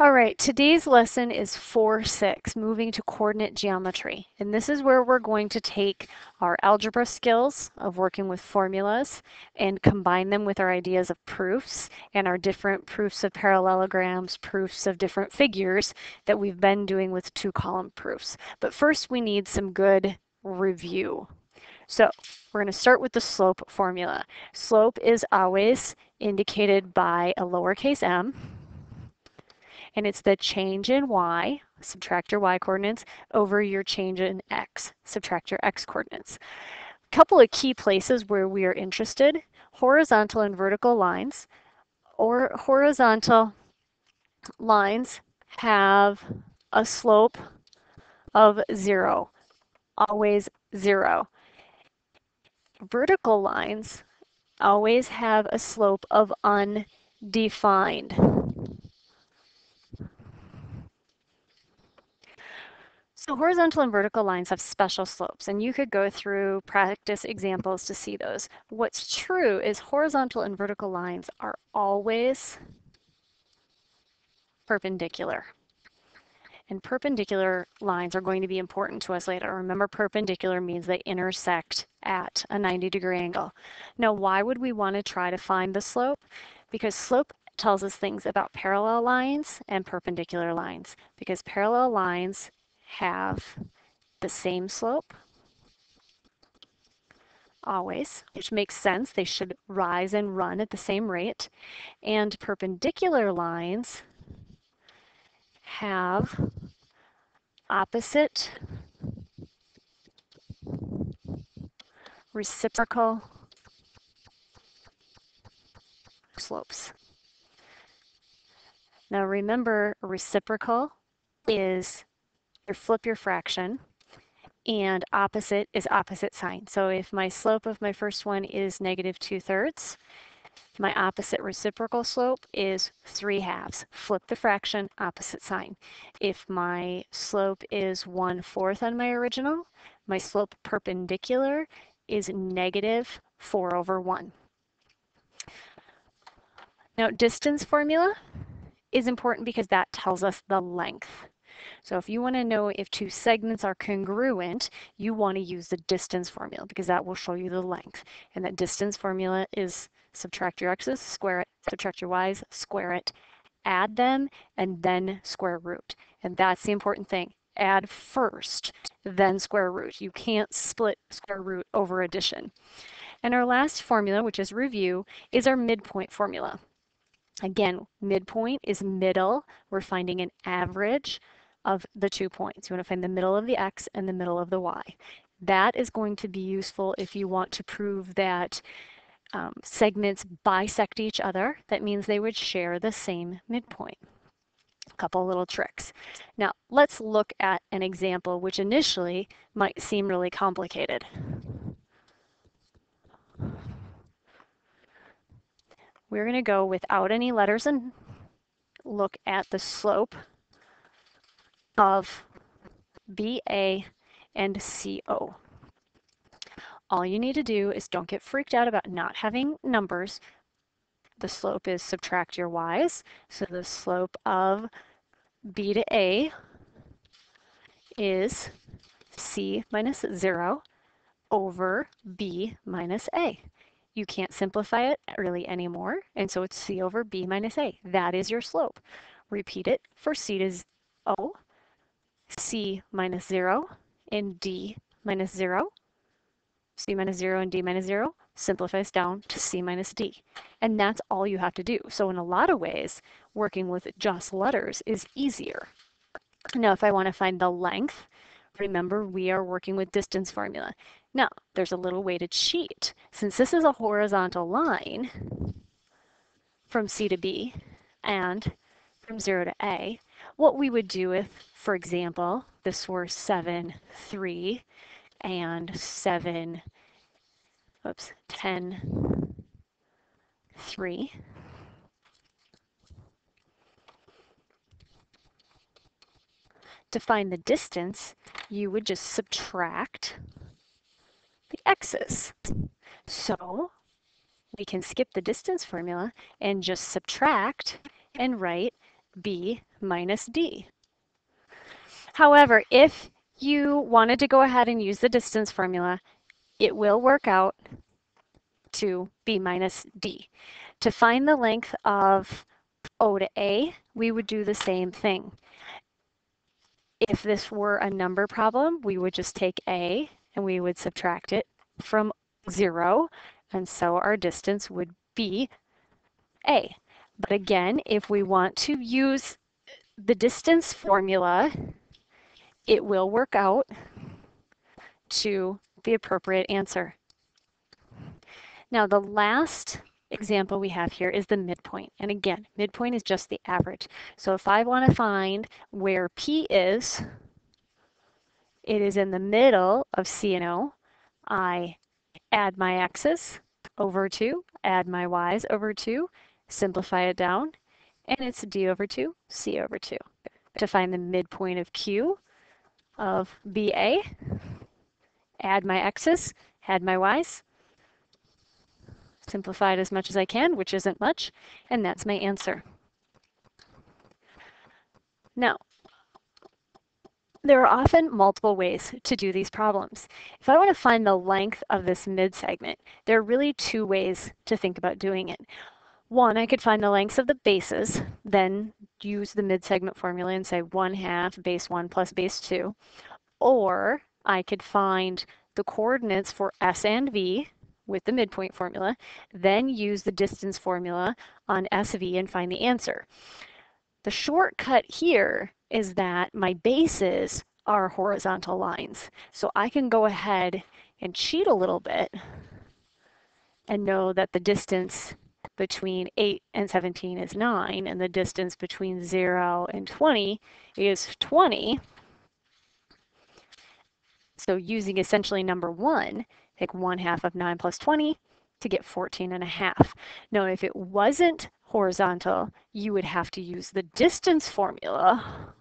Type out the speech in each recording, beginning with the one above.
All right, today's lesson is 4-6, moving to coordinate geometry. And this is where we're going to take our algebra skills of working with formulas and combine them with our ideas of proofs and our different proofs of parallelograms, proofs of different figures that we've been doing with two-column proofs. But first we need some good review. So we're going to start with the slope formula. Slope is always indicated by a lowercase m. And it's the change in y, subtract your y coordinates, over your change in x, subtract your x coordinates. A couple of key places where we are interested: horizontal and vertical lines, or horizontal lines have a slope of 0, always 0. Vertical lines always have a slope of undefined. So horizontal and vertical lines have special slopes, and you could go through practice examples to see those. What's true is horizontal and vertical lines are always perpendicular. And perpendicular lines are going to be important to us later. Remember, perpendicular means they intersect at a 90-degree angle. Now, why would we want to try to find the slope? Because slope tells us things about parallel lines and perpendicular lines, because parallel lines have the same slope always, which makes sense. They should rise and run at the same rate. And perpendicular lines have opposite reciprocal slopes. Now remember, reciprocal is you flip your fraction, and opposite is opposite sign. So if my slope of my first one is -2/3, my opposite reciprocal slope is 3/2. Flip the fraction, opposite sign. If my slope is 1/4 on my original, my slope perpendicular is -4/1. Now, distance formula is important because that tells us the length. So if you want to know if two segments are congruent, you want to use the distance formula because that will show you the length. And that distance formula is subtract your x's, square it, subtract your y's, square it, add them, and then square root. And that's the important thing. Add first, then square root. You can't split square root over addition. And our last formula, which is review, is our midpoint formula. Again, midpoint is middle. We're finding an average of the 2 points. You want to find the middle of the x and the middle of the y. That is going to be useful if you want to prove that segments bisect each other. That means they would share the same midpoint. A couple little tricks. Now, let's look at an example which initially might seem really complicated. We're going to go without any letters and look at the slope of BA and CO. All you need to do is don't get freaked out about not having numbers. The slope is subtract your y's. So the slope of B to A is C minus 0 over B minus A. You can't simplify it really anymore, and so it's C over B minus A. That is your slope. Repeat it for C to O, C minus 0, and D minus 0. C minus 0 and D minus 0 simplifies down to C minus D. And that's all you have to do. So in a lot of ways, working with just letters is easier. Now, if I want to find the length, remember we are working with distance formula. Now, there's a little way to cheat. Since this is a horizontal line from C to B and from 0 to A, what we would do if, for example, this were 7, 3, and 7, 10, 3. To find the distance, you would just subtract the x's. So we can skip the distance formula and just subtract and write B minus D. However, if you wanted to go ahead and use the distance formula, it will work out to B minus D. To find the length of O to A, we would do the same thing. If this were a number problem, we would just take A and we would subtract it from 0, and so our distance would be A. But again, if we want to use the distance formula, it will work out to the appropriate answer. Now, the last example we have here is the midpoint. And again, midpoint is just the average. So if I want to find where P is, it is in the middle of C and O. I add my x's over 2, add my y's over 2, simplify it down, and it's D over 2, C over 2. To find the midpoint of Q of BA, add my x's, add my y's, simplify it as much as I can, which isn't much, and that's my answer. Now, there are often multiple ways to do these problems. If I want to find the length of this mid-segment, there are really two ways to think about doing it. One, I could find the lengths of the bases, then use the mid-segment formula and say 1/2 base 1 plus base 2. Or I could find the coordinates for S and V with the midpoint formula, then use the distance formula on SV and find the answer. The shortcut here is that my bases are horizontal lines. So I can go ahead and cheat a little bit and know that the distance between 8 and 17 is 9, and the distance between 0 and 20 is 20. So using essentially number 1, take 1/2 of 9 plus 20 to get 14.5. Now, if it wasn't horizontal, you would have to use the distance formula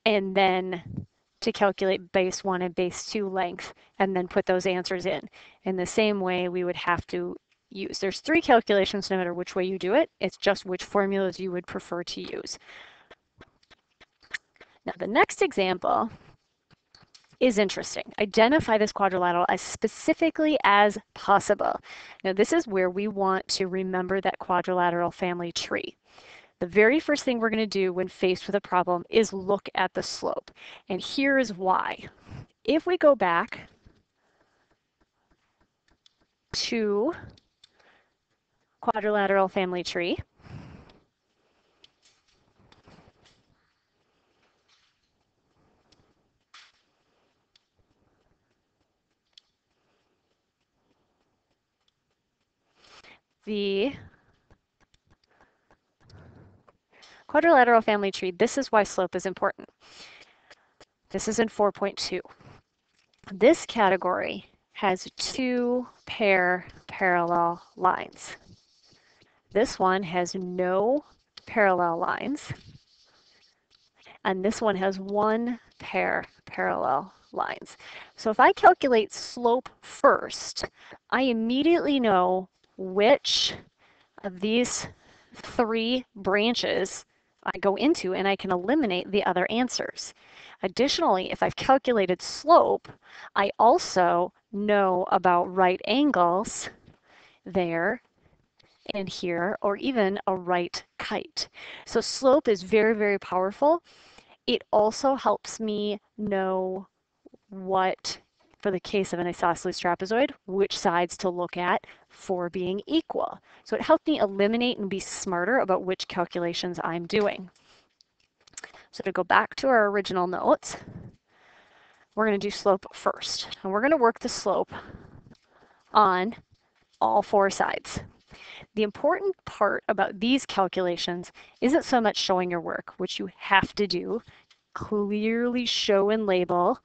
and then to calculate base 1 and base 2 length, and then put those answers in. In the same way, we would have to use. There's 3 calculations no matter which way you do it. It's just which formulas you would prefer to use. Now, the next example is interesting. Identify this quadrilateral as specifically as possible. Now, this is where we want to remember that quadrilateral family tree. The very first thing we're going to do when faced with a problem is look at the slope. And here is why. If we go back to quadrilateral family tree, the quadrilateral family tree, this is why slope is important. This is in 4.2. This category has 2 pair parallel lines. This one has no parallel lines, and this one has 1 pair parallel lines. So if I calculate slope first, I immediately know which of these 3 branches I go into, and I can eliminate the other answers. Additionally, if I've calculated slope, I also know about right angles there and here, or even a right kite. So slope is very, very powerful. It also helps me know what, for the case of an isosceles trapezoid, which sides to look at for being equal. So it helped me eliminate and be smarter about which calculations I'm doing. So to go back to our original notes, we're going to do slope first. And we're going to work the slope on all 4 sides. The important part about these calculations isn't so much showing your work, which you have to do, clearly show and label.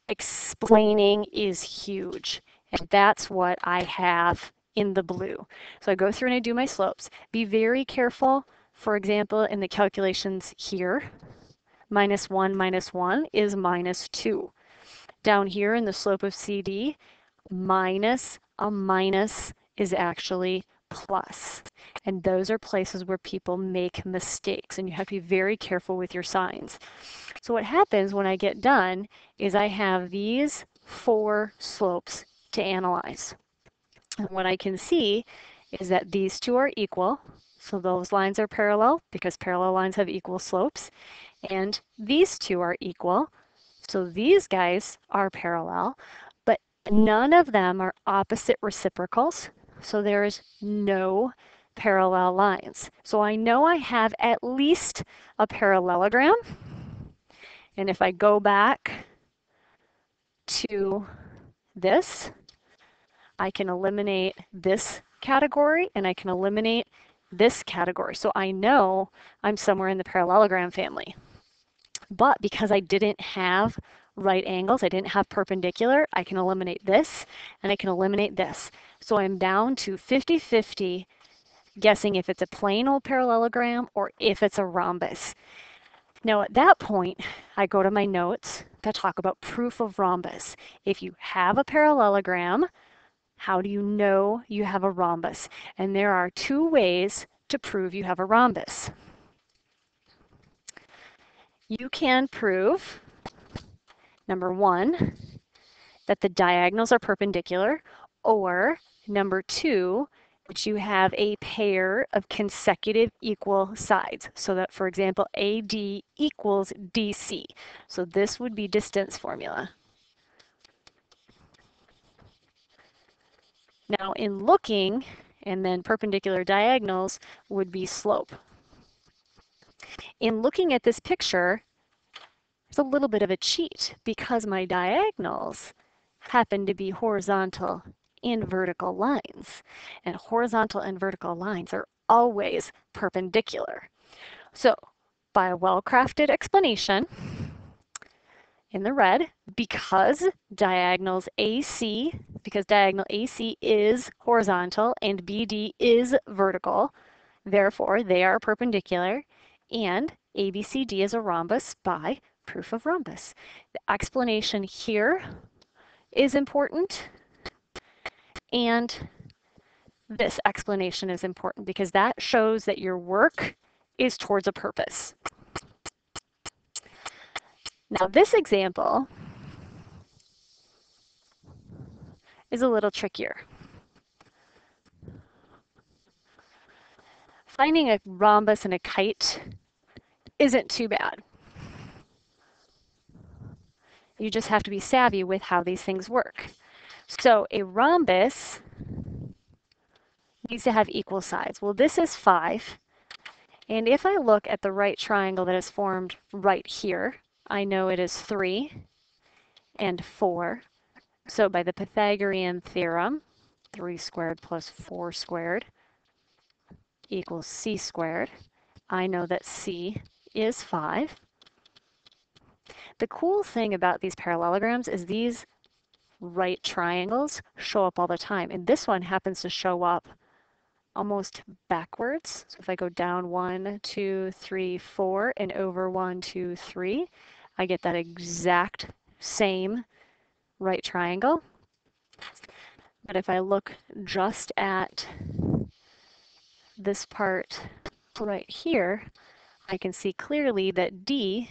Explaining is huge, and that's what I have in the blue. So I go through and I do my slopes. Be very careful, for example, in the calculations here, -1 is -2. Down here in the slope of CD, minus a minus is actually plus. And those are places where people make mistakes, and you have to be very careful with your signs. So what happens when I get done is I have these 4 slopes to analyze. And what I can see is that these 2 are equal, so those lines are parallel because parallel lines have equal slopes, and these 2 are equal, so these guys are parallel, but none of them are opposite reciprocals, so there's no parallel lines. So I know I have at least a parallelogram, and if I go back to this, I can eliminate this category and I can eliminate this category. So I know I'm somewhere in the parallelogram family. But because I didn't have right angles, I didn't have perpendicular, I can eliminate this and I can eliminate this. So I'm down to 50-50 guessing if it's a plain old parallelogram or if it's a rhombus. Now at that point, I go to my notes that talk about proof of rhombus. If you have a parallelogram, how do you know you have a rhombus? And there are 2 ways to prove you have a rhombus. You can prove, number 1, that the diagonals are perpendicular, or number 2, that you have a pair of consecutive equal sides. So that, for example, AD equals DC. So this would be distance formula. Now in looking, and then perpendicular diagonals would be slope. In looking at this picture, it's a little bit of a cheat because my diagonals happen to be horizontal and vertical lines. And horizontal and vertical lines are always perpendicular. So by a well-crafted explanation, in the red, because diagonal AC is horizontal and BD is vertical, therefore they are perpendicular, and ABCD is a rhombus by proof of rhombus. The explanation here is important, and this explanation is important because that shows that your work is towards a purpose. Now this example is a little trickier. Finding a rhombus in a kite isn't too bad. You just have to be savvy with how these things work. So a rhombus needs to have equal sides. Well, this is 5. And if I look at the right triangle that is formed right here, I know it is 3 and 4. So by the Pythagorean theorem, 3 squared plus 4 squared equals c squared. I know that c is 5. The cool thing about these parallelograms is these right triangles show up all the time. And this one happens to show up almost backwards. So if I go down 1, 2, 3, 4, and over 1, 2, 3, I get that exact same right triangle. But if I look just at this part right here, I can see clearly that D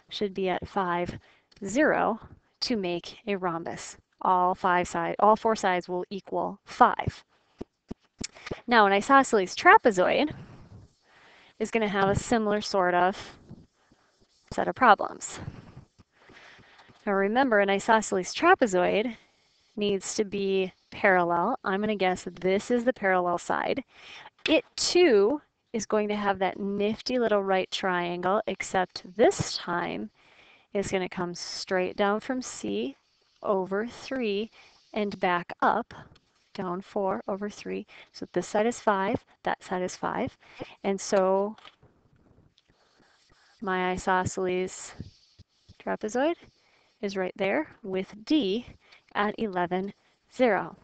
should be at 5, 0 to make a rhombus. All 4 sides will equal 5. Now an isosceles trapezoid is going to have a similar sort of set of problems. Now remember, an isosceles trapezoid needs to be parallel. I'm going to guess that this is the parallel side. It too is going to have that nifty little right triangle, except this time it's going to come straight down from C over 3 and back up, down 4 over 3. So this side is 5, that side is 5. And so my isosceles trapezoid is right there with D at 11, 0.